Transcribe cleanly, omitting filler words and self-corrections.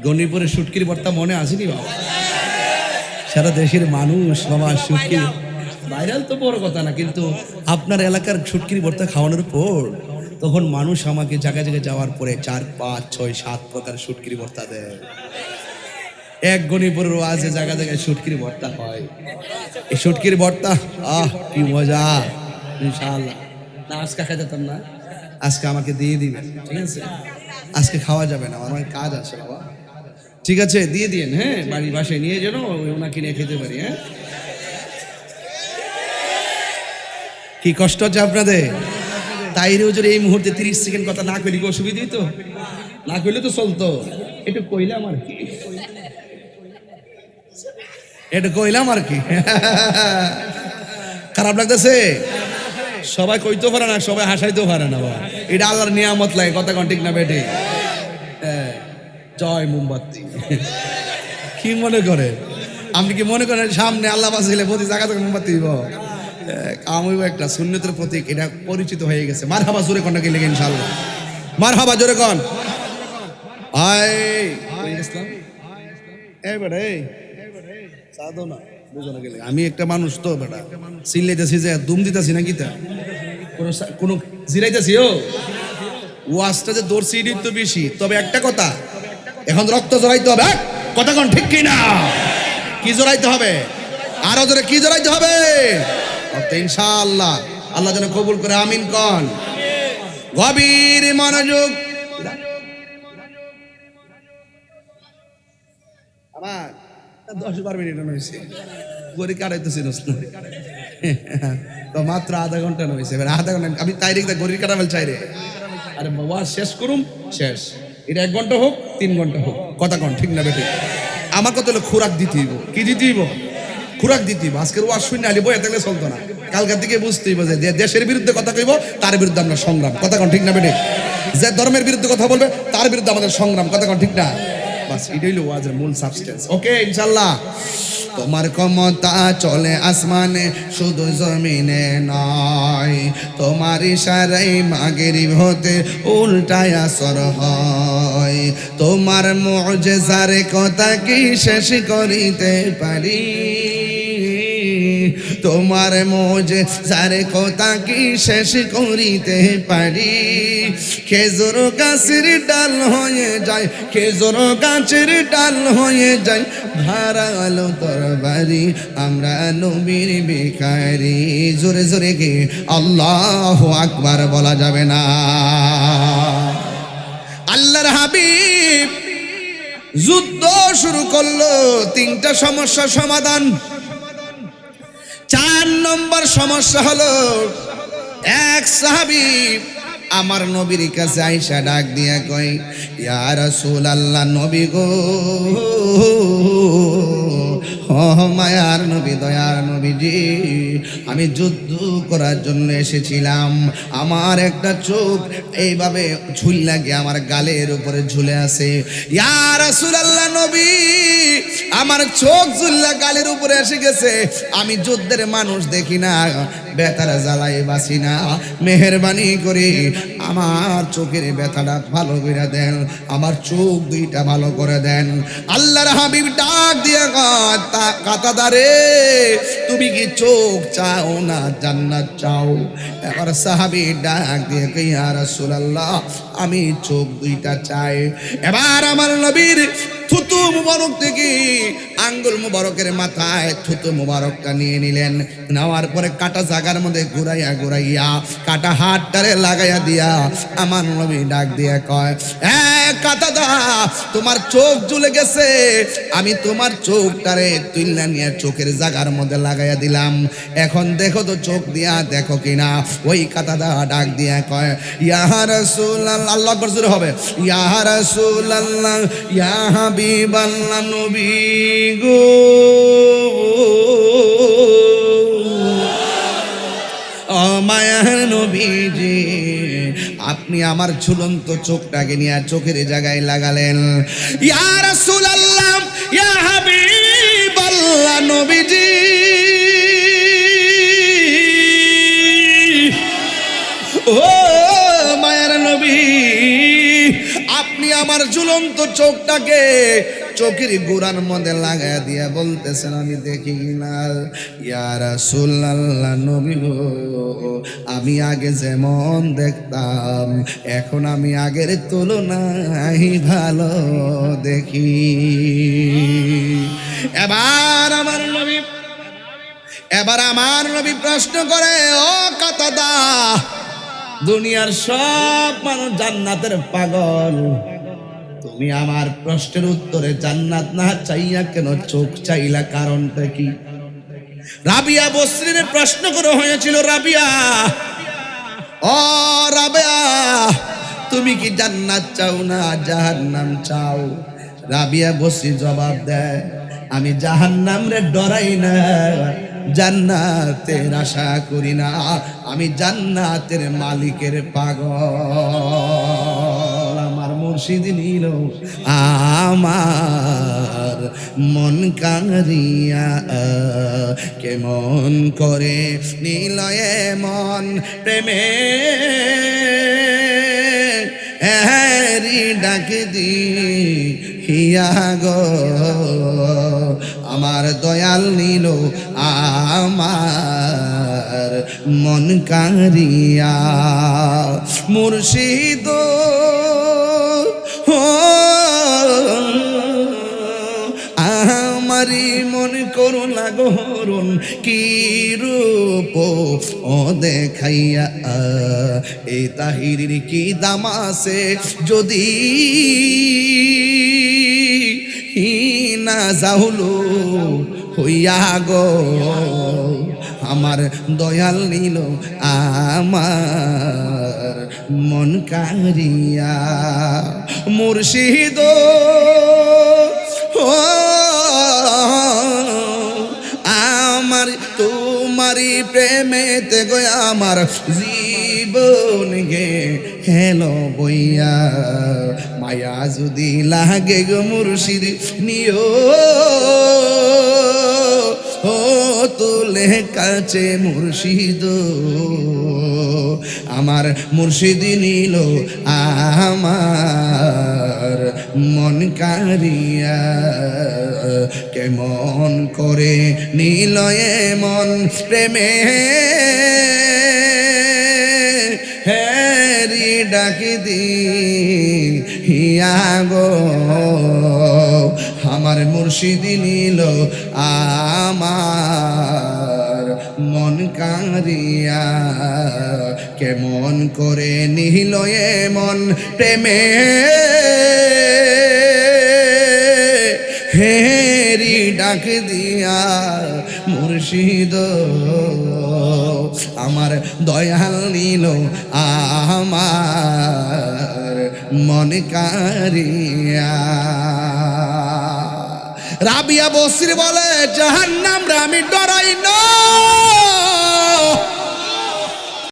গণিপুরের শুটকির ভর্তা মনে আসেনি বাবা? সারা দেশের মানুষ বাবা শুটকি ভাইরাল তো বড় কথা না, কিন্তু আপনার এলাকার শুটকির ভর্তা খাওয়ানোর পর তখন মানুষ আমাকে জায়গায় জায়গায় যাওয়ার পরে 4, 5, 6, 7 প্রকার শুটকির ভর্তা দেয়। এক গণিপুরের ওয়াজে জায়গা জায়গায় শুটকির ভর্তা হয়। এই শুটকির ভর্তা কি মজা! ইনশাআল্লাহ না আজকে খাইতাম না, আজকে আমাকে দিয়ে দিবেন, ঠিক আছে? আজকে খাওয়া যাবে না, আমার কাজ আছে বাবা, ঠিক আছে? দিয়ে দিন, হ্যাঁ, বাড়ি বাসায় নিয়ে যেন ওনাকে নিয়ে খেতে পারি। হ্যাঁ, কি কষ্ট হচ্ছে আপনাদের? তাইরে হুজুর এই মুহূর্তে 30 সেকেন্ড কথা না কইলে কি অসুবিধা হইতো? না কইলে তো চলতো, একটু কইলাম আর কি, একটু কইলাম আর কি। খারাপ লাগতেছে? সবাই কইতেও পারে না, সবাই হাসাইতেও পারে না বাবা, এটা আল্লাহর নিয়ামত লাগে, কথা কোন ঠিক না বেটে? হ্যাঁ, জয় মোমবাতি। কি মনে করে? আপনি কি মনে করেন সামনে আল্লাহ বাঁচাইলে প্রতি জায়গা থেকে মোমবাতি দিব? আমিও একটা সুন্নতের প্রতীক, এটা পরিচিত হয়ে গেছে। মারহাবা জোরে কোনটা গেলে ইনশাআল্লাহ, মারহাবা জোরে কোন। আমি একটা মানুষ তো বেটা, চিল্লাইতেছি যে দুম দিতেছি না গীতা কোন জিরাইতেছি। ওয়াজটা যে দৌড়ছি ইডিট তো বেশি, তবে একটা কথা, এখন রক্ত জড়াইতে হবে। কথা কোন ঠিক কিনা? কি জড়াইতে হবে? আরো জোরে কি জড়াইতে হবে? ইনশাআল্লাহ আল্লাহ যেন কবুল করে, আমিন কোন। গভীর মনোযোগ। আমার 10-12 মিনিট হয়েছে, গড়ি কাটাইতেছি তো মাত্র আধা ঘন্টা হয়েছে। আধা ঘন্টা আমি তাই রেখে গড়ি কাটা ফেল চাই রে। আরে ওয়াজ শেষ করুম, শেষ। এটা 1 ঘন্টা হোক, 3 ঘন্টা হোক, কথা কন ঠিক না বেটি? আমার কত হলো খোরাক দিতে হইব। কি দিতে হইব? খোরাক দিতে হইব। আজকের ওয়াজ শুনে আলি বইয়া থাকলে চলতো না, কালকার দিকে বুঝতে হইব যে দেশের বিরুদ্ধে কথা কইব, তার বিরুদ্ধে আমরা সংগ্রাম, কথা কন ঠিক না বেটি? যে ধর্মের বিরুদ্ধে কথা বলবে, তার বিরুদ্ধে আমাদের সংগ্রাম, কথা কন ঠিক না? বাস এটাই হলো ওয়াজের মূল সাবস্টেন্স। ওকে ইনশাআল্লাহ। তোমার ক্ষমতা চলে আসমানে, শুধু জমিনে নয়, তোমার ইশারায় মাগরিব হতে উল্টায় আসর হয়, তোমার মুজিজার কথা কি শেষ করিতে পারি, তোমার মুজিজার কথা কি শেষ করিতে পারি, খেজুর গাছের ডাল হয়ে যায়, খেজুর গাছের ডাল হয়ে যায়, ধারালো তরবারি, আমরা নবীর ভিখারি। জোরে জোরে গে আল্লাহু আকবার বলা যাবে না? আল্লাহর হাবিব যুদ্ধ শুরু করলো, 3টা সমস্যার সমাধান। 4 নম্বর সমস্যা হলো, এক সাহাবী আমার নবীর কাছে আইসা ডাক দিয়া কয়, ইয়া রাসূলুল্লাহ, নবী গো, মায়ার নবী, দয়ার নবীজি, আমি যুদ্ধ করার জন্য এসেছিলাম, আমার একটা চোখ এইভাবে ঝুল লাগে আমার গালের উপরে ঝুলে আছে। ইয়া রাসূলুল্লাহ, নবী, আমার চোখ ঝুল্লা গালের উপরে এসে গেছে, আমি যুদ্ধের মানুষ দেখি না, ব্যথাটা জ্বালাই বাসি না, মেহেরবানি করে আমার চোখের ব্যথাটা ভালো করে দেন, আমার চোখ 2টা ভালো করে দেন। আল্লাহর হাবিব ডাক দিয়ে কাতাদারে, তুমি কি চোখ চাও না জান্নাত চাও? এবার সাহাবী ডাক দিয়ে কই, ইয়া রাসূলুল্লাহ, আমি চোখ 2টা চাই। এবার আমার নবীর থুতু মুবারক থেকে আঙ্গুল মুবারকের মাথায় থুতু মুবারকটা নিয়ে নিলেন, নেওয়ার পরে কাটা জায়গার মধ্যে ঘুরাইয়া ঘুরাইয়া কাটা হাতটারে লাগাইয়া দিয়া আমার নবী ডাক দিয়ে কয়, কাতাদা, তোমার চোখ ঝুলে গেছে, আমি তোমার চোখটারে তুইলা নিয়ে চোখের জায়গার মধ্যে লাগাইয়া দিলাম, এখন দেখো তো চোখ দিয়া দেখো কিনা। ওই কাতাদা ডাক দিয়া কয়, ইয়া রাসূলুল্লাহ, আল্লাহু আকবার জোরে হবে, ইয়া রাসূলুল্লাহ, ইয়া হাবিবাল্লাহ, নবী গো, ও মায়ার নবীজি, আপনি আমার ঝুলন্ত চোখটাকে নিয়ে চোখের জায়গায় লাগালেন। ইয়া রাসূলুল্লাহ, ইয়া হাবিবাল্লাহ, নবীজি, ও মায়ার নবী, আপনি আমার আমার ঝুলন্ত চোখটাকে চোখের গোড়ার মধ্যে লাগায় দিয়া বলতেছেন, আমি দেখি না। ইয়া রাসূলুল্লাহ, নবী গো, আমি আগে যেমন দেখতাম এখন আমি আগের তুলনায় ভালো দেখি। এবার আমার নবী প্রশ্ন করে, ও কাতাদা, দুনিয়ার সব মানুষ জান্নাতের পাগল, তুমি আমার প্রশ্নের উত্তরে জান্নাত না চাইয়া কেন চোখ চাইলা, কারণটা কি? রাবিয়া বসরির প্রশ্ন করা হয়েছিল, রাবিয়া, ও রাবিয়া, তুমি কি জান্নাত চাও না জাহান্নাম চাও? রাবিয়া বসরি জবাব দেয়, আমি জাহান্নাম রে ডরাই না, জান্নাতের আশা করি না, আমি জান্নাতের মালিকের পাগল। আমার মুর্শিদ নিল আমার মন কারিয়া, কেমন করে নিল মন প্রেমে ডাক দি হিয়া গো, আমার দয়াল নিল আমার মন কারিয়া। মুর্শিদ আমারি মন করো লাগরুন, কি রূপ ও দেখাইয়া, এই তাহিরির কি দাম আছে যদি না যাহুলো হইয়া গো, আমার দয়াল নিল আমার মন কারিয়া। মুর্শিদ আমার তোমারি প্রেমেতে গো আমার জীবন গে হেলো বইয়া, মায়া যদি লাগে গো মুর্শিদ নিও ও তুলে কাছে মুর্শিদ, আমার মুর্শিদ নিল আমার মন কারিয়া, কেমন করে নিল মন প্রেমে হেরি ডাকি দি হিয়া গো, আমার মুর্শিদ নিল আমার মন কারিয়া, কেমন করে নিল মন প্রেমে হেরি ডাক দিয়া মুর্শিদ, আমার দয়াল নিল আমার মন কারিয়া। রাবিয়া বসরি বলে, জাহান্নাম রে আমি ডরাই না,